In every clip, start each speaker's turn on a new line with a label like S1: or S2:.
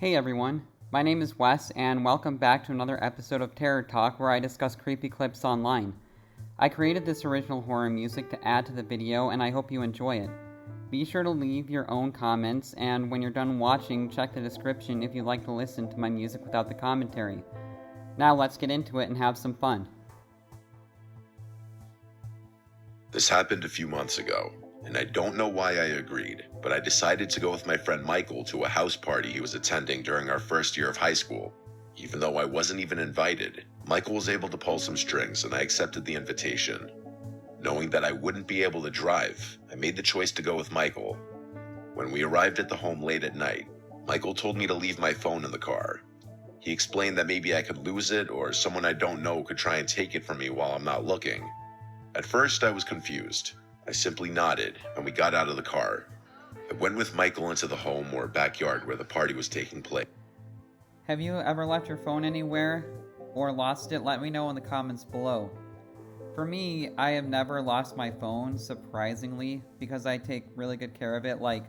S1: Hey everyone, my name is Wes, and welcome back to another episode of Terror Talk where I discuss creepy clips online. I created this original horror music to add to the video, and I hope you enjoy it. Be sure to leave your own comments, and when you're done watching, check the description if you'd like to listen to my music without the commentary. Now let's get into it and have some fun.
S2: This happened a few months ago, and I don't know why I agreed, but I decided to go with my friend Michael to a house party he was attending during our first year of high school. Even though I wasn't even invited, Michael was able to pull some strings and I accepted the invitation. Knowing that I wouldn't be able to drive, I made the choice to go with Michael. When we arrived at the home late at night, Michael told me to leave my phone in the car. He explained that maybe I could lose it or someone I don't know could try and take it from me while I'm not looking. At first, I was confused. I simply nodded, and we got out of the car. I went with Michael into the home or backyard where the party was taking place.
S1: Have you ever left your phone anywhere or lost it? Let me know in the comments below. For me, I have never lost my phone, surprisingly, because I take really good care of it. Like,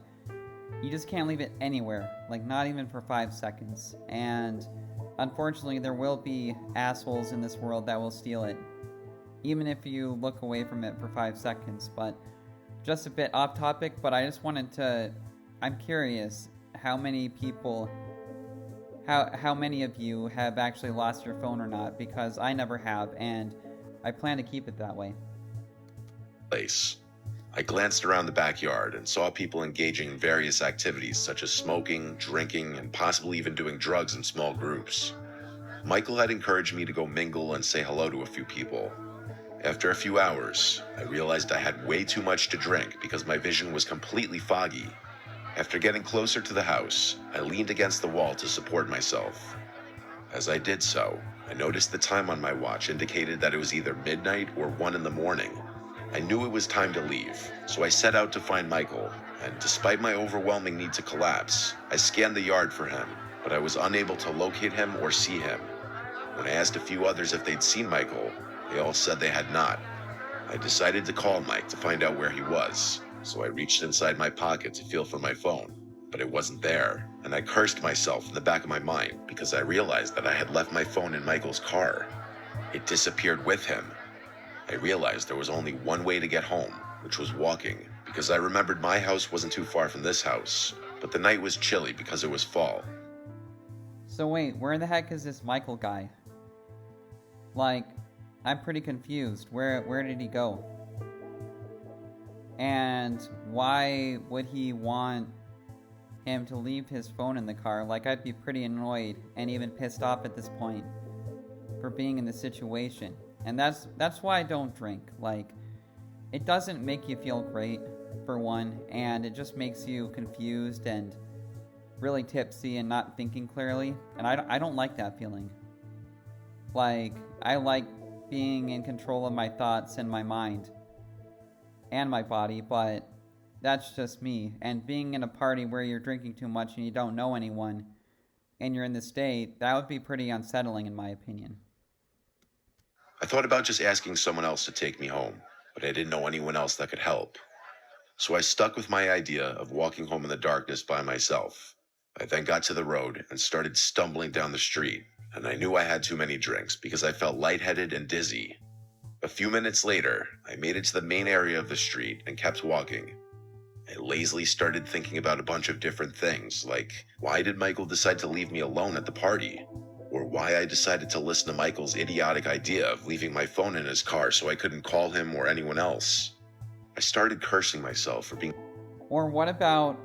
S1: you just can't leave it anywhere, like not even for 5 seconds. And unfortunately, there will be assholes in this world that will steal it, even if you look away from it for 5 seconds. But just a bit off topic, but I just wanted to, I'm curious how many people, how many of you have actually lost your phone or not, because I never have, and I plan to keep it that way.
S2: I glanced around the backyard and saw people engaging in various activities such as smoking, drinking, and possibly even doing drugs in small groups. Michael had encouraged me to go mingle and say hello to a few people. After a few hours, I realized I had way too much to drink because my vision was completely foggy. After getting closer to the house, I leaned against the wall to support myself. As I did so, I noticed the time on my watch indicated that it was either midnight or 1 in the morning. I knew it was time to leave, so I set out to find Michael, and despite my overwhelming need to collapse, I scanned the yard for him, but I was unable to locate him or see him. When I asked a few others if they'd seen Michael, they all said they had not. I decided to call Mike to find out where he was, so I reached inside my pocket to feel for my phone, but it wasn't there, and I cursed myself in the back of my mind because I realized that I had left my phone in Michael's car. It disappeared with him. I realized there was only one way to get home, which was walking, because I remembered my house wasn't too far from this house, but the night was chilly because it was fall.
S1: So wait, where the heck is this Michael guy? Like, I'm pretty confused. Where did he go? And why would he want him to leave his phone in the car? Like, I'd be pretty annoyed and even pissed off at this point for being in this situation. And that's why I don't drink. Like, it doesn't make you feel great, for one, and it just makes you confused and really tipsy and not thinking clearly. And I don't like that feeling. Like, I like being in control of my thoughts and my mind and my body, but that's just me. And being in a party where you're drinking too much and you don't know anyone and you're in this state, that would be pretty unsettling in my opinion.
S2: I thought about just asking someone else to take me home, but I didn't know anyone else that could help. So I stuck with my idea of walking home in the darkness by myself. I then got to the road and started stumbling down the street, and I knew I had too many drinks because I felt lightheaded and dizzy. A few minutes later, I made it to the main area of the street and kept walking. I lazily started thinking about a bunch of different things, like why did Michael decide to leave me alone at the party? Or why I decided to listen to Michael's idiotic idea of leaving my phone in his car so I couldn't call him or anyone else. I started cursing myself for being...
S1: Or what about,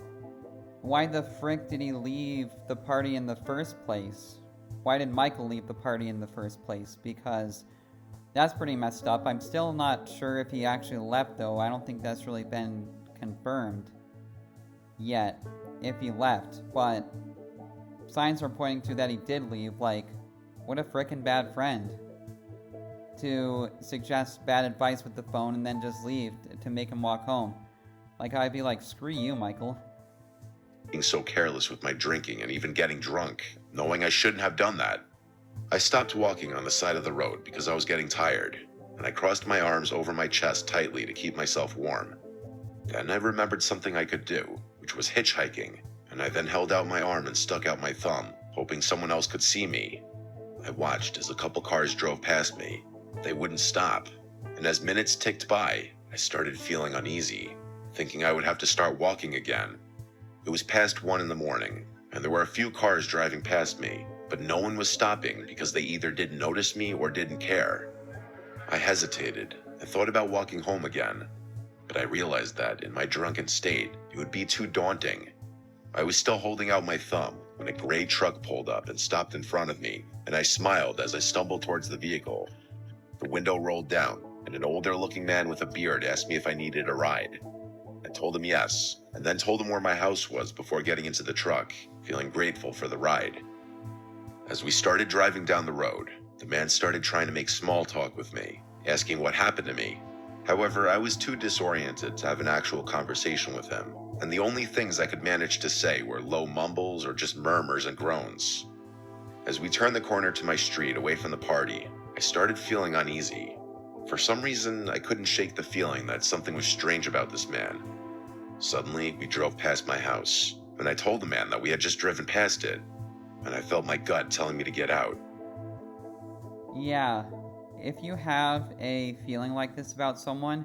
S1: why the frick did he leave the party in the first place? Why did Michael leave the party in the first place? Because that's pretty messed up. I'm still not sure if he actually left, though. I don't think that's really been confirmed yet, if he left. But signs are pointing to that he did leave. Like, what a frickin' bad friend to suggest bad advice with the phone and then just leave to make him walk home. Like, I'd be like, screw you, Michael.
S2: Being so careless with my drinking and even getting drunk, knowing I shouldn't have done that. I stopped walking on the side of the road because I was getting tired, and I crossed my arms over my chest tightly to keep myself warm. Then I remembered something I could do, which was hitchhiking, and I then held out my arm and stuck out my thumb, hoping someone else could see me. I watched as a couple cars drove past me. They wouldn't stop, and as minutes ticked by, I started feeling uneasy, thinking I would have to start walking again. It was past 1 in the morning, and there were a few cars driving past me, but no one was stopping because they either didn't notice me or didn't care. I hesitated and thought about walking home again, but I realized that in my drunken state, it would be too daunting. I was still holding out my thumb when a gray truck pulled up and stopped in front of me, and I smiled as I stumbled towards the vehicle. The window rolled down, and an older-looking man with a beard asked me if I needed a ride. I told him yes, and then told him where my house was before getting into the truck, feeling grateful for the ride. As we started driving down the road, the man started trying to make small talk with me, asking what happened to me. However, I was too disoriented to have an actual conversation with him, and the only things I could manage to say were low mumbles or just murmurs and groans. As we turned the corner to my street away from the party, I started feeling uneasy. For some reason, I couldn't shake the feeling that something was strange about this man. Suddenly, we drove past my house, and I told the man that we had just driven past it, and I felt my gut telling me to get out.
S1: Yeah, if you have a feeling like this about someone,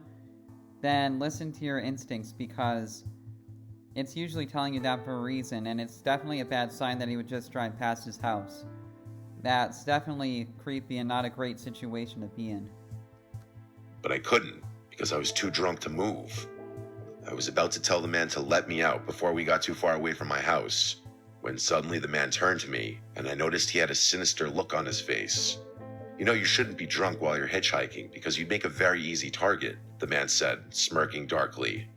S1: then listen to your instincts, because it's usually telling you that for a reason, and it's definitely a bad sign that he would just drive past his house. That's definitely creepy and not a great situation to be in.
S2: But I couldn't, because I was too drunk to move. I was about to tell the man to let me out before we got too far away from my house, when suddenly the man turned to me, and I noticed he had a sinister look on his face. "You know, you shouldn't be drunk while you're hitchhiking, because you'd make a very easy target," the man said, smirking darkly.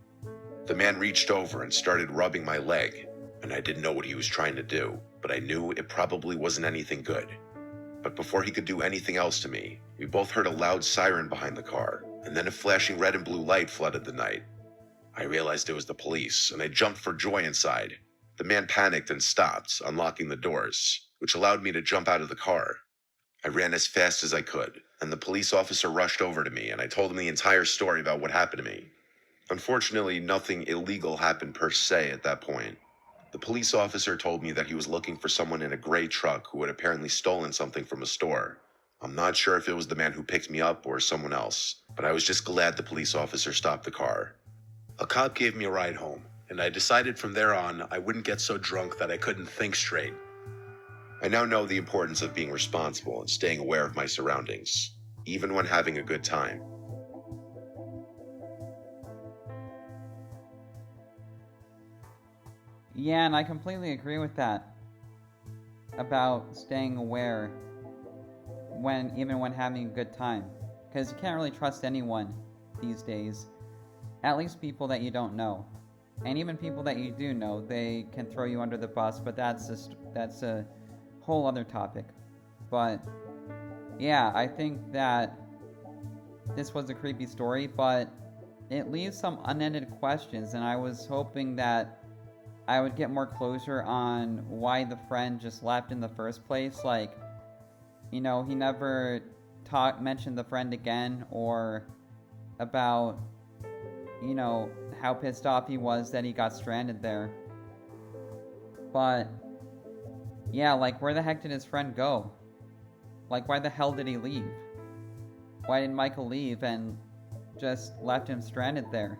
S2: The man reached over and started rubbing my leg, and I didn't know what he was trying to do, but I knew it probably wasn't anything good. But before he could do anything else to me, we both heard a loud siren behind the car, and then a flashing red and blue light flooded the night. I realized it was the police, and I jumped for joy inside. The man panicked and stopped, unlocking the doors, which allowed me to jump out of the car. I ran as fast as I could, and the police officer rushed over to me, and I told him the entire story about what happened to me. Unfortunately, nothing illegal happened per se at that point. The police officer told me that he was looking for someone in a gray truck who had apparently stolen something from a store. I'm not sure if it was the man who picked me up or someone else, but I was just glad the police officer stopped the car. A cop gave me a ride home, and I decided from there on I wouldn't get so drunk that I couldn't think straight. I now know the importance of being responsible and staying aware of my surroundings, even when having a good time.
S1: Yeah, and I completely agree with that about staying aware even when having a good time, because you can't really trust anyone these days, at least people that you don't know. And even people that you do know, they can throw you under the bus, but that's a whole other topic. But yeah, I think that this was a creepy story, but it leaves some unended questions, and I was hoping that I would get more closure on why the friend just left in the first place. Like, he never mentioned the friend again, or about, how pissed off he was that he got stranded there. But yeah, like, where the heck did his friend go? Like, why the hell did he leave? Why did Michael leave and just left him stranded there?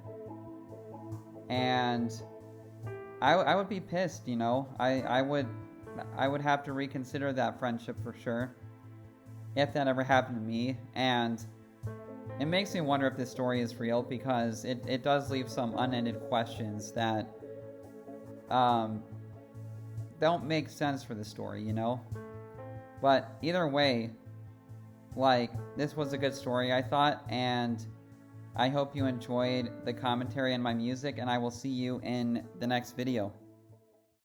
S1: And I would be pissed, I would have to reconsider that friendship for sure, if that ever happened to me. And it makes me wonder if this story is real, because it does leave some unended questions that don't make sense for the story, But either way, like, this was a good story, I thought, and I hope you enjoyed the commentary and my music, and I will see you in the next video.